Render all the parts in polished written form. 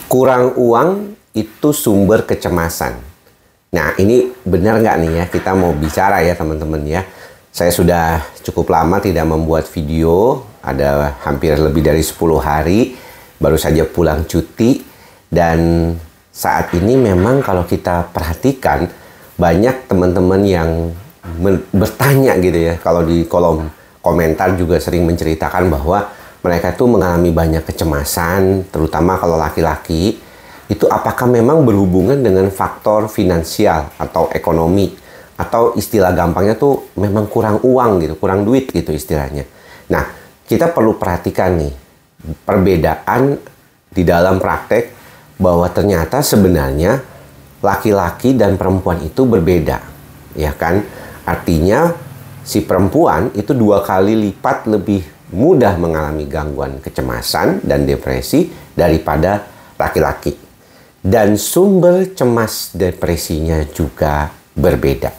Kurang uang itu sumber kecemasan. Nah, ini benar nggak nih ya? Kita mau bicara ya teman-teman ya. Saya sudah cukup lama tidak membuat video. Ada hampir lebih dari 10 hari. Baru saja pulang cuti. Dan saat ini memang kalau kita perhatikan, banyak teman-teman yang bertanya gitu ya. Kalau di kolom komentar juga sering menceritakan bahwa mereka tuh mengalami banyak kecemasan, terutama kalau laki-laki. Itu apakah memang berhubungan dengan faktor finansial atau ekonomi, atau istilah gampangnya tuh memang kurang uang gitu, kurang duit gitu istilahnya. Nah, kita perlu perhatikan nih perbedaan di dalam praktek, bahwa ternyata sebenarnya laki-laki dan perempuan itu berbeda, ya kan? Artinya si perempuan itu 2 kali lipat lebih mudah mengalami gangguan kecemasan dan depresi daripada laki-laki. Dan sumber cemas depresinya juga berbeda.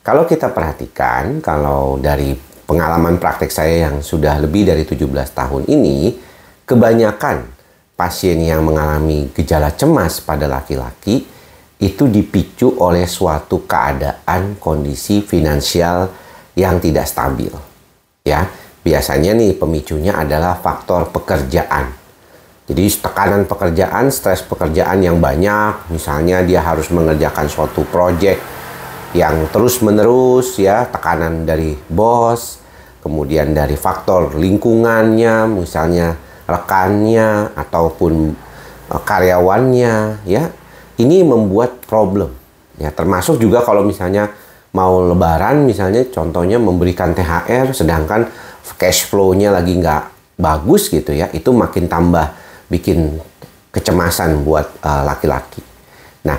Kalau kita perhatikan, kalau dari pengalaman praktek saya yang sudah lebih dari 17 tahun ini, kebanyakan pasien yang mengalami gejala cemas pada laki-laki itu dipicu oleh suatu keadaan kondisi finansial yang tidak stabil. Ya, biasanya nih pemicunya adalah faktor pekerjaan. Jadi tekanan pekerjaan, stres pekerjaan yang banyak, misalnya dia harus mengerjakan suatu proyek yang terus-menerus ya, tekanan dari bos, kemudian dari faktor lingkungannya, misalnya rekannya ataupun karyawannya ya. Ini membuat problem. Ya, termasuk juga kalau misalnya mau lebaran misalnya, contohnya memberikan THR sedangkan cash flow-nya lagi nggak bagus gitu ya, itu makin tambah bikin kecemasan buat laki-laki. Nah,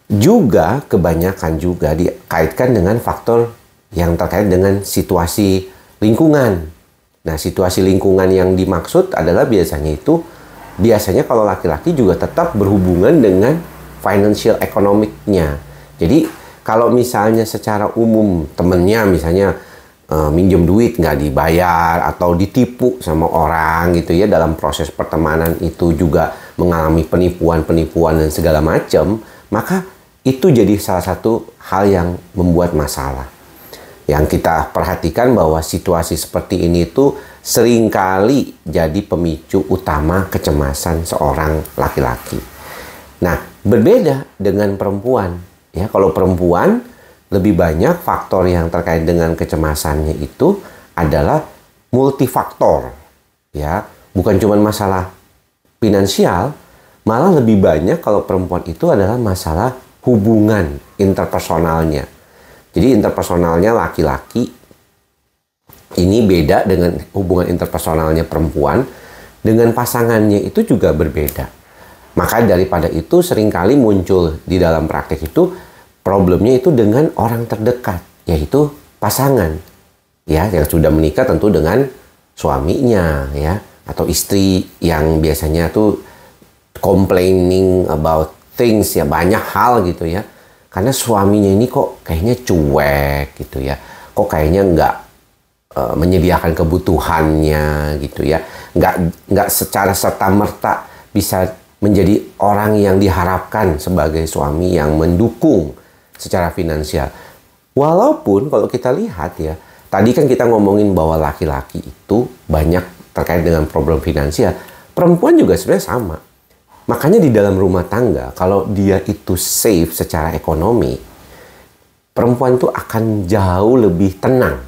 juga kebanyakan juga dikaitkan dengan faktor yang terkait dengan situasi lingkungan. Nah, situasi lingkungan yang dimaksud adalah biasanya kalau laki-laki juga tetap berhubungan dengan financial economic-nya. Jadi kalau misalnya secara umum temennya misalnya minjem duit nggak dibayar atau ditipu sama orang gitu ya, dalam proses pertemanan itu juga mengalami penipuan dan segala macam, maka itu jadi salah satu hal yang membuat masalah. Yang kita perhatikan bahwa situasi seperti ini itu seringkali jadi pemicu utama kecemasan seorang laki-laki. Nah, berbeda dengan perempuan. Ya, kalau perempuan lebih banyak faktor yang terkait dengan kecemasannya itu adalah multifaktor. Ya, bukan cuma masalah finansial, malah lebih banyak kalau perempuan itu adalah masalah hubungan interpersonalnya. Jadi interpersonalnya laki-laki ini beda dengan hubungan interpersonalnya perempuan, dengan pasangannya itu juga berbeda. Maka daripada itu seringkali muncul di dalam praktek itu problemnya itu dengan orang terdekat, yaitu pasangan. Ya, yang sudah menikah tentu dengan suaminya ya, atau istri yang biasanya tuh complaining about things ya, banyak hal gitu ya. Karena suaminya ini kok kayaknya cuek gitu ya. Kok kayaknya nggak menyediakan kebutuhannya gitu ya. Nggak secara serta-merta bisa menjadi orang yang diharapkan sebagai suami yang mendukung secara finansial. Walaupun kalau kita lihat ya, tadi kan kita ngomongin bahwa laki-laki itu banyak terkait dengan problem finansial. Perempuan juga sebenarnya sama. Makanya di dalam rumah tangga, kalau dia itu safe secara ekonomi, perempuan itu akan jauh lebih tenang.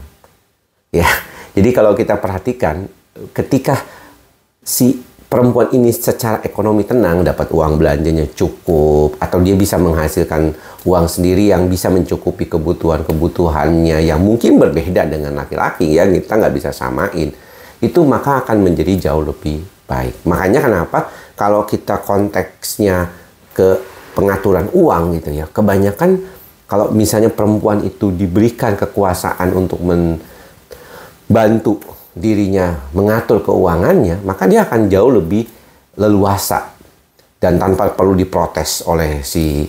Ya, jadi kalau kita perhatikan, ketika si perempuan ini secara ekonomi tenang, dapat uang belanjanya cukup, atau dia bisa menghasilkan uang sendiri yang bisa mencukupi kebutuhan-kebutuhannya yang mungkin berbeda dengan laki-laki ya, kita nggak bisa samain, itu maka akan menjadi jauh lebih baik. Makanya kenapa kalau kita konteksnya ke pengaturan uang gitu ya, kebanyakan kalau misalnya perempuan itu diberikan kekuasaan untuk membantu dirinya mengatur keuangannya, maka dia akan jauh lebih leluasa dan tanpa perlu diprotes oleh si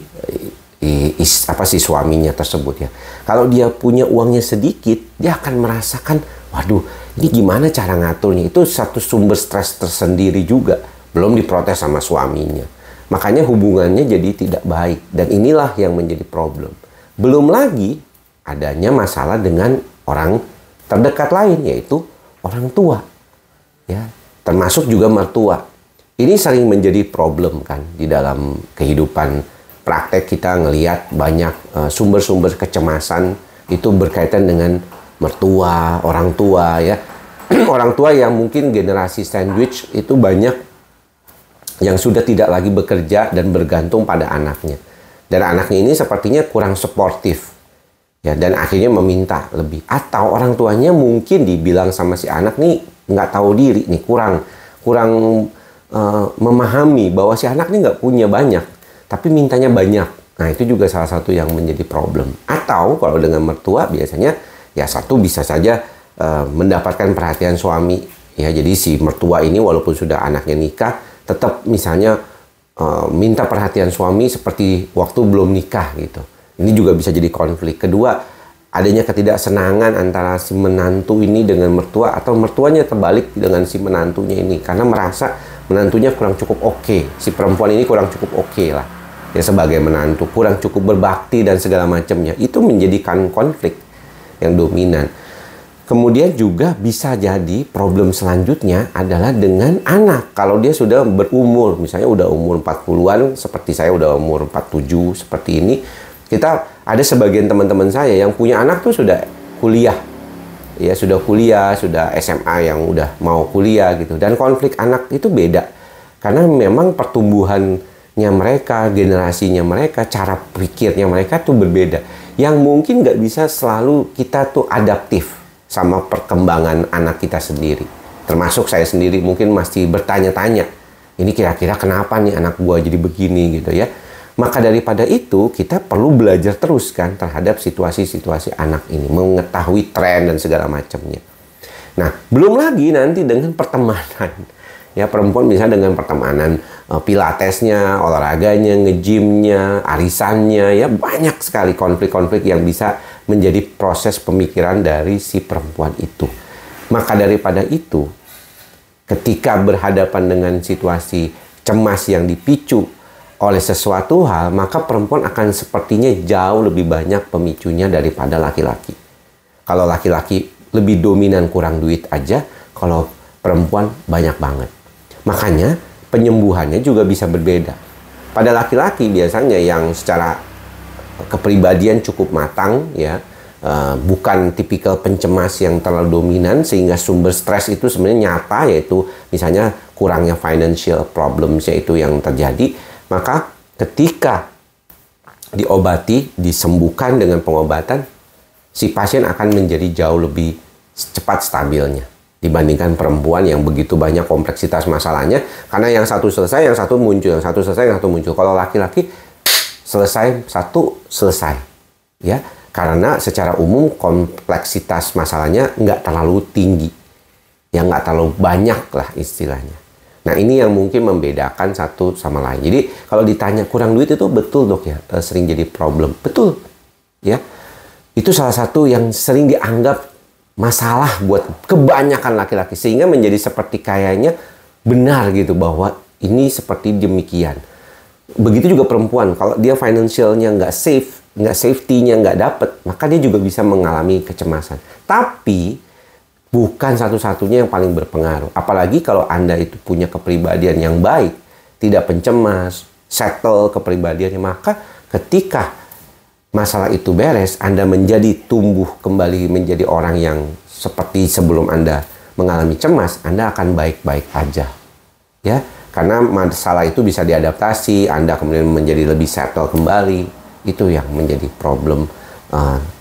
suaminya tersebut ya. Kalau dia punya uangnya sedikit, dia akan merasakan, waduh, ini gimana cara ngaturnya? Itu satu sumber stres tersendiri juga belum diprotes sama suaminya. Makanya hubungannya jadi tidak baik, dan inilah yang menjadi problem. Belum lagi adanya masalah dengan orang terdekat lain, yaitu orang tua, ya, termasuk juga mertua. Ini sering menjadi problem kan di dalam kehidupan praktek. Kita ngelihat banyak sumber-sumber kecemasan itu berkaitan dengan mertua, orang tua, ya. Orang tua yang mungkin generasi sandwich itu banyak yang sudah tidak lagi bekerja dan bergantung pada anaknya. Dan anaknya ini sepertinya kurang suportif, ya, dan akhirnya meminta lebih. Atau orang tuanya mungkin dibilang sama si anak nih nggak tahu diri nih, kurang memahami bahwa si anak ini nggak punya banyak, tapi mintanya banyak. Nah, itu juga salah satu yang menjadi problem. Atau kalau dengan mertua biasanya ya satu bisa saja mendapatkan perhatian suami. Ya, jadi si mertua ini walaupun sudah anaknya nikah, tetap misalnya minta perhatian suami seperti waktu belum nikah gitu. Ini juga bisa jadi konflik. Kedua, adanya ketidaksenangan antara si menantu ini dengan mertua, atau mertuanya terbalik dengan si menantunya ini karena merasa menantunya kurang cukup oke. Si perempuan ini kurang cukup oke lah, ya, sebagai menantu, kurang cukup berbakti dan segala macamnya. Itu menjadikan konflik yang dominan. Kemudian juga bisa jadi problem selanjutnya adalah dengan anak. Kalau dia sudah berumur, misalnya udah umur 40-an, seperti saya udah umur 47 seperti ini, kita ada sebagian teman-teman saya yang punya anak tuh sudah kuliah. Ya, sudah kuliah, sudah SMA yang udah mau kuliah gitu. Dan konflik anak itu beda. Karena memang pertumbuhannya mereka, generasinya mereka, cara pikirnya mereka tuh berbeda. Yang mungkin nggak bisa selalu kita tuh adaptif sama perkembangan anak kita sendiri. Termasuk saya sendiri mungkin masih bertanya-tanya, ini kira-kira kenapa nih anak gua jadi begini gitu ya. Maka daripada itu kita perlu belajar terus kan terhadap situasi-situasi anak ini, mengetahui tren dan segala macamnya. Nah, belum lagi nanti dengan pertemanan. Ya, perempuan bisa dengan pertemanan, pilatesnya, olahraganya, nge-gymnya, arisannya, ya banyak sekali konflik-konflik yang bisa menjadi proses pemikiran dari si perempuan itu. Maka daripada itu, ketika berhadapan dengan situasi cemas yang dipicu oleh sesuatu hal, maka perempuan akan sepertinya jauh lebih banyak pemicunya daripada laki-laki. Kalau laki-laki lebih dominan kurang duit aja, kalau perempuan banyak banget. Makanya penyembuhannya juga bisa berbeda. Pada laki-laki biasanya yang secara kepribadian cukup matang, ya, bukan tipikal pencemas yang terlalu dominan sehingga sumber stres itu sebenarnya nyata, yaitu misalnya kurangnya financial problems yaitu yang terjadi. Maka ketika diobati, disembuhkan dengan pengobatan, si pasien akan menjadi jauh lebih cepat stabilnya dibandingkan perempuan yang begitu banyak kompleksitas masalahnya. Karena yang satu selesai, yang satu muncul, yang satu selesai, yang satu muncul. Kalau laki-laki selesai satu, selesai. Ya, karena secara umum kompleksitas masalahnya nggak terlalu tinggi. Ya, nggak terlalu banyak lah istilahnya. Nah, ini yang mungkin membedakan satu sama lain. Jadi, kalau ditanya kurang duit itu betul dok ya, sering jadi problem. Betul, ya. Itu salah satu yang sering dianggap masalah buat kebanyakan laki-laki. Sehingga menjadi seperti kayaknya benar gitu bahwa ini seperti demikian. Begitu juga perempuan, kalau dia financialnya nggak safe, nggak safety-nya nggak dapet, maka dia juga bisa mengalami kecemasan. Tapi bukan satu-satunya yang paling berpengaruh. Apalagi kalau Anda itu punya kepribadian yang baik, tidak pencemas, settle kepribadiannya, maka ketika masalah itu beres, Anda menjadi tumbuh kembali menjadi orang yang seperti sebelum Anda mengalami cemas, Anda akan baik-baik aja. Ya, karena masalah itu bisa diadaptasi, Anda kemudian menjadi lebih settle kembali. Itu yang menjadi problem,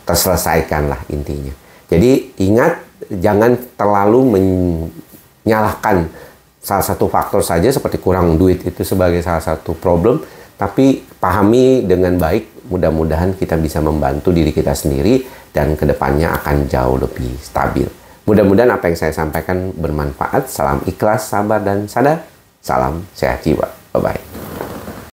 terselesaikan lah intinya. Jadi ingat, jangan terlalu menyalahkan salah satu faktor saja seperti kurang duit itu sebagai salah satu problem, tapi pahami dengan baik. Mudah-mudahan kita bisa membantu diri kita sendiri dan kedepannya akan jauh lebih stabil. Mudah-mudahan apa yang saya sampaikan bermanfaat. Salam ikhlas, sabar, dan sadar. Salam sehat jiwa. Bye-bye.